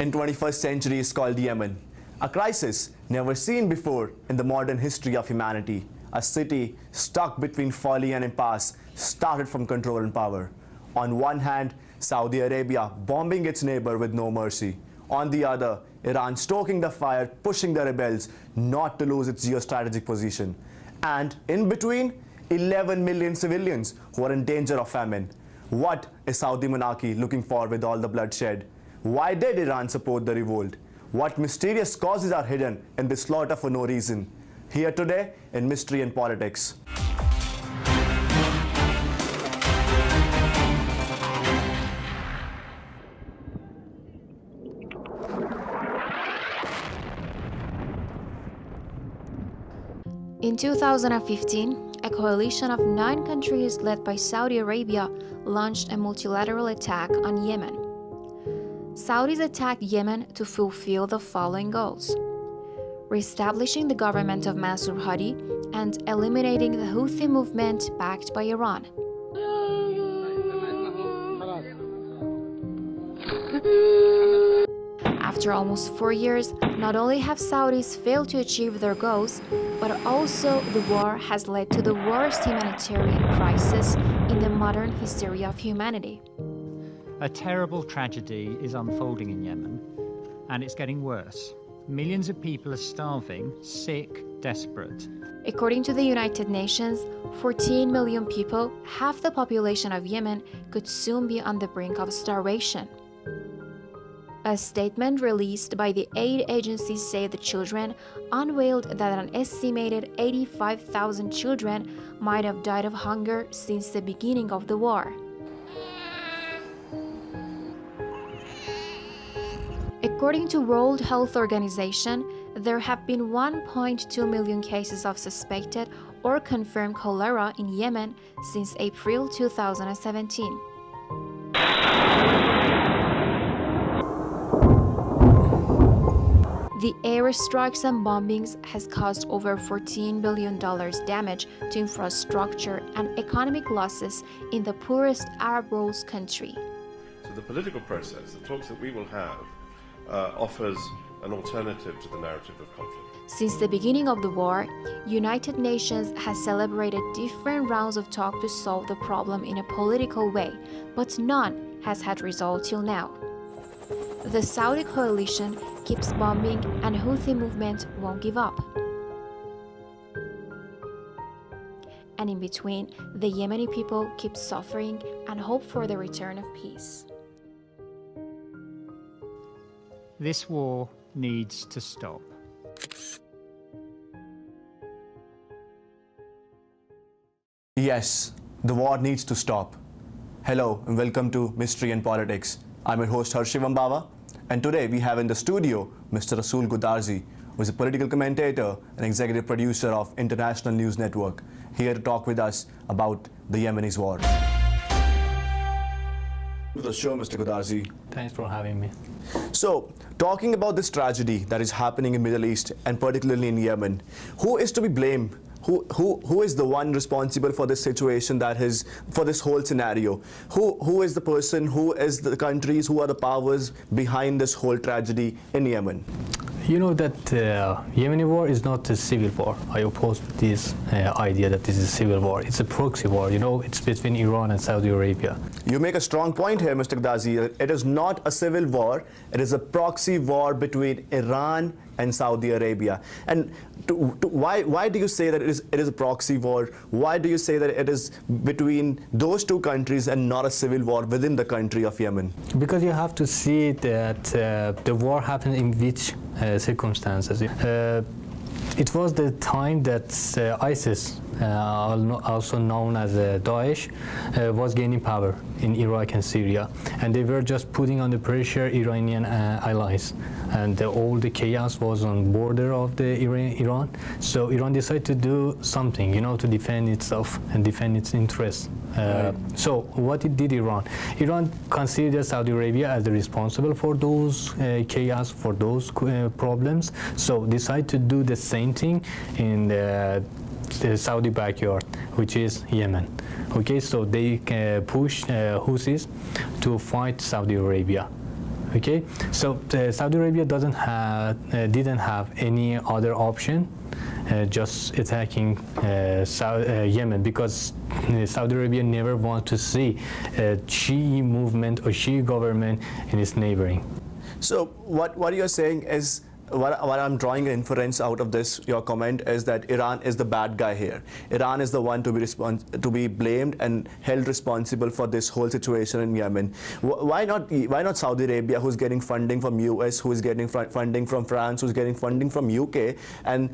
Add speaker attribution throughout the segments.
Speaker 1: in 21st century is called Yemen, a crisis never seen before in the modern history of humanity. A city stuck between folly and impasse, started from control and power. On one hand, Saudi Arabia bombing its neighbor with no mercy. On the other, Iran stoking the fire, pushing the rebels not to lose its geostrategic position. And in between, 11 million civilians who are in danger of famine. What is Saudi monarchy looking for with all the bloodshed? Why did Iran support the revolt? What mysterious causes are hidden in this slaughter for no reason? Here today in Mystery and Politics.
Speaker 2: In 2015, a coalition of 9 countries led by Saudi Arabia launched a multilateral attack on Yemen. Saudis attacked Yemen to fulfill the following goals: reestablishing the government of Mansur Hadi and eliminating the Houthi movement backed by Iran. After almost 4 years, not only have Saudis failed to achieve their goals, but also the war has led to the worst humanitarian crisis in the modern history of humanity.
Speaker 3: A terrible tragedy is unfolding in Yemen, and it's getting worse. Millions of people are starving, sick, desperate. According to the United Nations, 14 million people, half the population of Yemen, could soon be on the brink of starvation. A statement released by the aid agency Save the Children unveiled that an estimated 85,000 children might have died of hunger since the beginning of the war. According to World Health Organization, there have been 1.2 million cases of suspected or confirmed cholera in Yemen since April 2017. The airstrikes and bombings has caused over $14 billion damage to infrastructure and economic losses in the poorest Arab world country.
Speaker 4: So the political process, the talks that we will have, offers an alternative to the narrative of conflict.
Speaker 2: Since the beginning of the war, United Nations has celebrated different rounds of talk to solve the problem in a political way, but none has had result till now. The Saudi coalition keeps bombing and Houthi movement won't give up. And in between, the Yemeni people keep suffering and hope for the return of peace.
Speaker 3: This war needs to stop.
Speaker 1: Yes, the war needs to stop. Hello and welcome to Mystery and Politics. I'm your host Harshivam Bawa, and today we have in the studio Mr. Rasoul Gudarzi, who is a political commentator and executive producer of International News Network, here to talk with us about the Yemeni war. To the show, Mr. Gudarzi.
Speaker 5: Thanks for having me.
Speaker 1: So, talking about this tragedy that is happening in Middle East and particularly in Yemen, who is to be blamed? Who is the one responsible for this situation, for this whole scenario? Who is the person, who is the countries, who are the powers behind this whole tragedy in Yemen?
Speaker 5: You know that Yemeni war is not a civil war. I oppose this idea that this is a civil war. It's a proxy war. You know, it's between Iran and Saudi Arabia.
Speaker 1: You make a strong point here, Mr. Gudarzi. It is not a civil war. It is a proxy war between Iran and Saudi Arabia. And why do you say that it is a proxy war? Why do you say that it is between those two countries and not a civil war within the country of Yemen?
Speaker 5: Because you have to see that the war happened in which circumstances. It was the time that ISIS, also known as Daesh, was gaining power in Iraq and Syria, and they were just putting under pressure Iranian allies, and all the chaos was on border of the Iran. So Iran decided to do something, you know, to defend itself and defend its interests. Right. So what did Iran? Iran considered Saudi Arabia as the responsible for those chaos, for those problems. So decided to do the same thing in the Saudi backyard, which is Yemen. Okay, so they pushed Houthis to fight Saudi Arabia. Okay, so Saudi Arabia didn't have any other option, just attacking Yemen, because Saudi Arabia never wants to see a Shi'i movement or Shi'i government in its neighboring.
Speaker 1: So what you're saying is, what I'm drawing an inference out of this, your comment, is that Iran is the bad guy here. Iran is the one to be blamed and held responsible for this whole situation in Yemen. Why not Saudi Arabia, who's getting funding from US, who is getting funding from France, who's getting funding from UK, and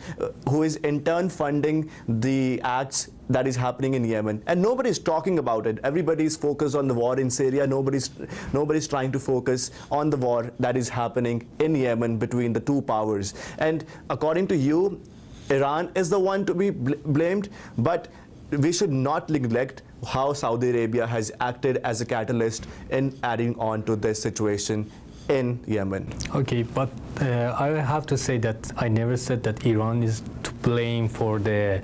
Speaker 1: who is in turn funding the acts that is happening in Yemen, and nobody's talking about it. Everybody's focused on the war in Syria. Nobody's trying to focus on the war that is happening in Yemen between the two powers. And according to you, Iran is the one to be blamed, but we should not neglect how Saudi Arabia has acted as a catalyst in adding on to this situation in Yemen.
Speaker 5: Okay, but I have to say that I never said that Iran is to blame for the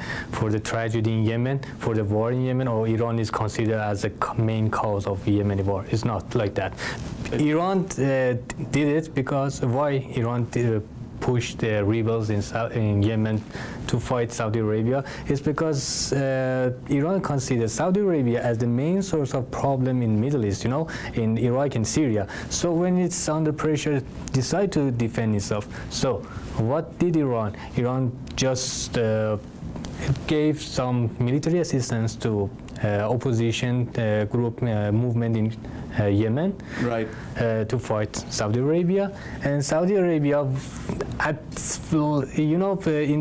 Speaker 5: tragedy in Yemen, for the war in Yemen, or Iran is considered as the main cause of Yemeni war. It's not like that. Iran did it because why Iran pushed the rebels in Yemen to fight Saudi Arabia is because Iran considers Saudi Arabia as the main source of problem in Middle East, in Iraq and Syria. So when it's under pressure, decide to defend itself. So what did Iran? Iran just gave some military assistance to opposition group movement in Yemen,
Speaker 1: right,
Speaker 5: to fight Saudi Arabia. And Saudi Arabia, in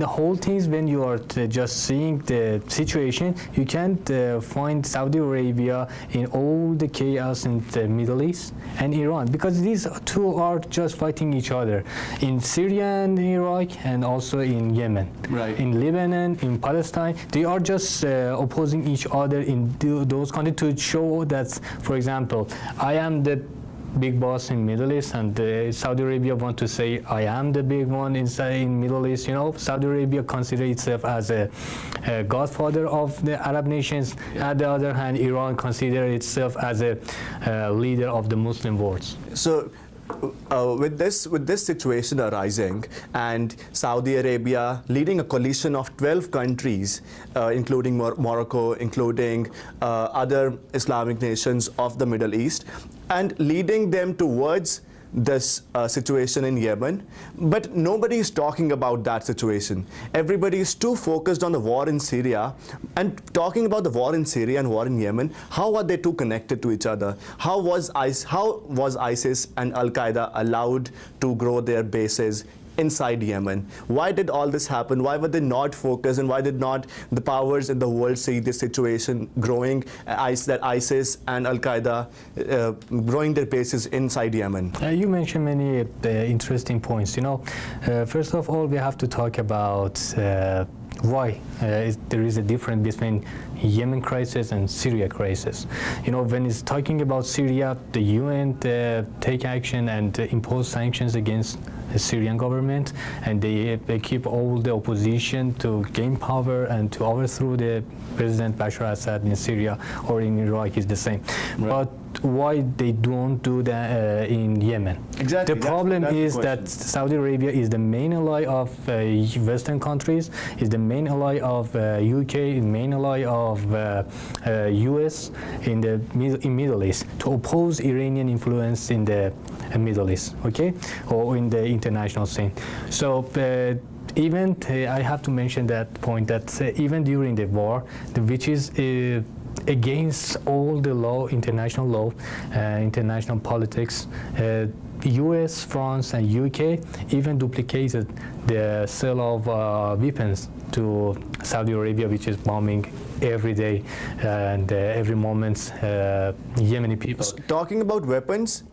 Speaker 5: the whole things, when you are just seeing the situation, you can't find Saudi Arabia in all the chaos in the Middle East and Iran, because these two are just fighting each other in Syria and Iraq, and also in Yemen,
Speaker 1: right,
Speaker 5: in Lebanon, in Palestine. They are just opposing each other in those countries to show that, for example, I am the big boss in Middle East, and Saudi Arabia want to say I am the big one in Middle East. Saudi Arabia considers itself as a godfather of the Arab nations. Yeah. On the other hand, Iran considers itself as a leader of the Muslim world.
Speaker 1: So with this situation arising, and Saudi Arabia leading a coalition of 12 countries, including Morocco, including other Islamic nations of the Middle East, and leading them towards this situation in Yemen, but nobody is talking about that situation. Everybody is too focused on the war in Syria, and talking about the war in Syria and war in Yemen. How are they too connected to each other? How was ISIS and Al-Qaeda allowed to grow their bases inside Yemen? Why did all this happen? Why were they not focused, and why did not the powers in the world see this situation growing, that ISIS and Al-Qaeda growing their bases inside Yemen?
Speaker 5: You mentioned many interesting points. First of all, we have to talk about why there is a difference between Yemen crisis and Syria crisis. When it's talking about Syria, the UN take action and impose sanctions against the Syrian government, and they keep all the opposition to gain power and to overthrow the President Bashar Assad in Syria or in Iraq is the same. Right. But why they don't do that in Yemen?
Speaker 1: Exactly.
Speaker 5: The problem is that Saudi Arabia is the main ally of Western countries, is the main ally of UK, main ally of US in the Middle East, to oppose Iranian influence in the Middle East, okay, or in the international scene. So even I have to mention that point, that even during the war, which is against all the law, international law, international politics, US, France, and UK even duplicated the sale of weapons to Saudi Arabia, which is bombing every day and every moment Yemeni people.
Speaker 1: Talking about weapons,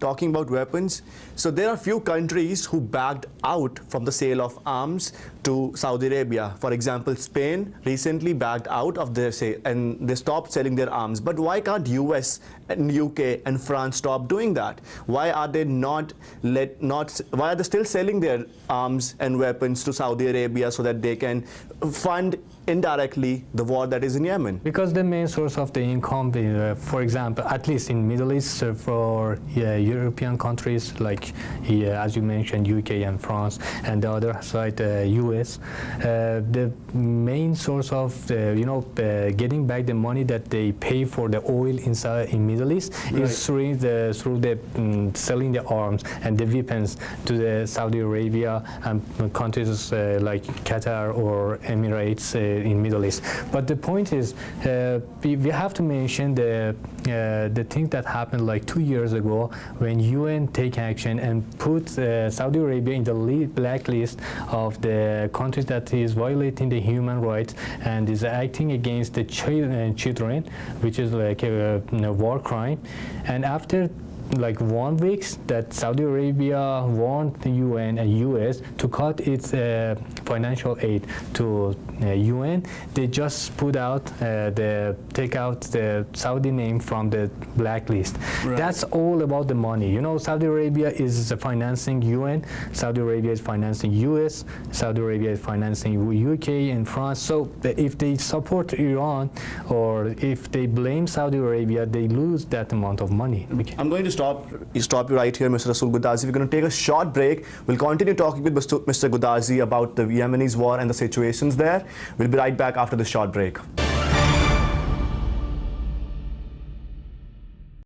Speaker 1: so there are few countries who backed out from the sale of arms to Saudi Arabia. For example, Spain recently backed out of their sale and they stopped selling their arms. But why can't US and UK and France stop doing that? Why are they why are they still selling their arms and weapons to Saudi Arabia so that they can fund indirectly the war that is in Yemen?
Speaker 5: Because the main source of the income, for example, at least in Middle East, for European countries like, as you mentioned, UK and France, and the other side, US, the main source of getting back the money that they pay for the oil in Middle East is through the selling the arms and the weapons to the Saudi Arabia and countries like Qatar or Emirates in Middle East. But the point is, we have to mention the thing that happened like 2 years ago when UN take action and put Saudi Arabia in the blacklist of the countries that is violating the human rights and is acting against the children, which is like a war crime. And after like 1 week that Saudi Arabia warned the UN and US to cut its financial aid to UN, they just put out take out the Saudi name from the blacklist. That's all about the money. Saudi Arabia is financing UN, Saudi Arabia is financing US, Saudi Arabia is financing UK and France. So if they support Iran or if they blame Saudi Arabia, they lose that amount of money.
Speaker 1: I'm going to stop you right here, Mr. Rasoul Gudarzi. We're going to take a short break. We'll continue talking with Mr. Gudarzi about the Yemenis war and the situations there. We'll be right back after this short break.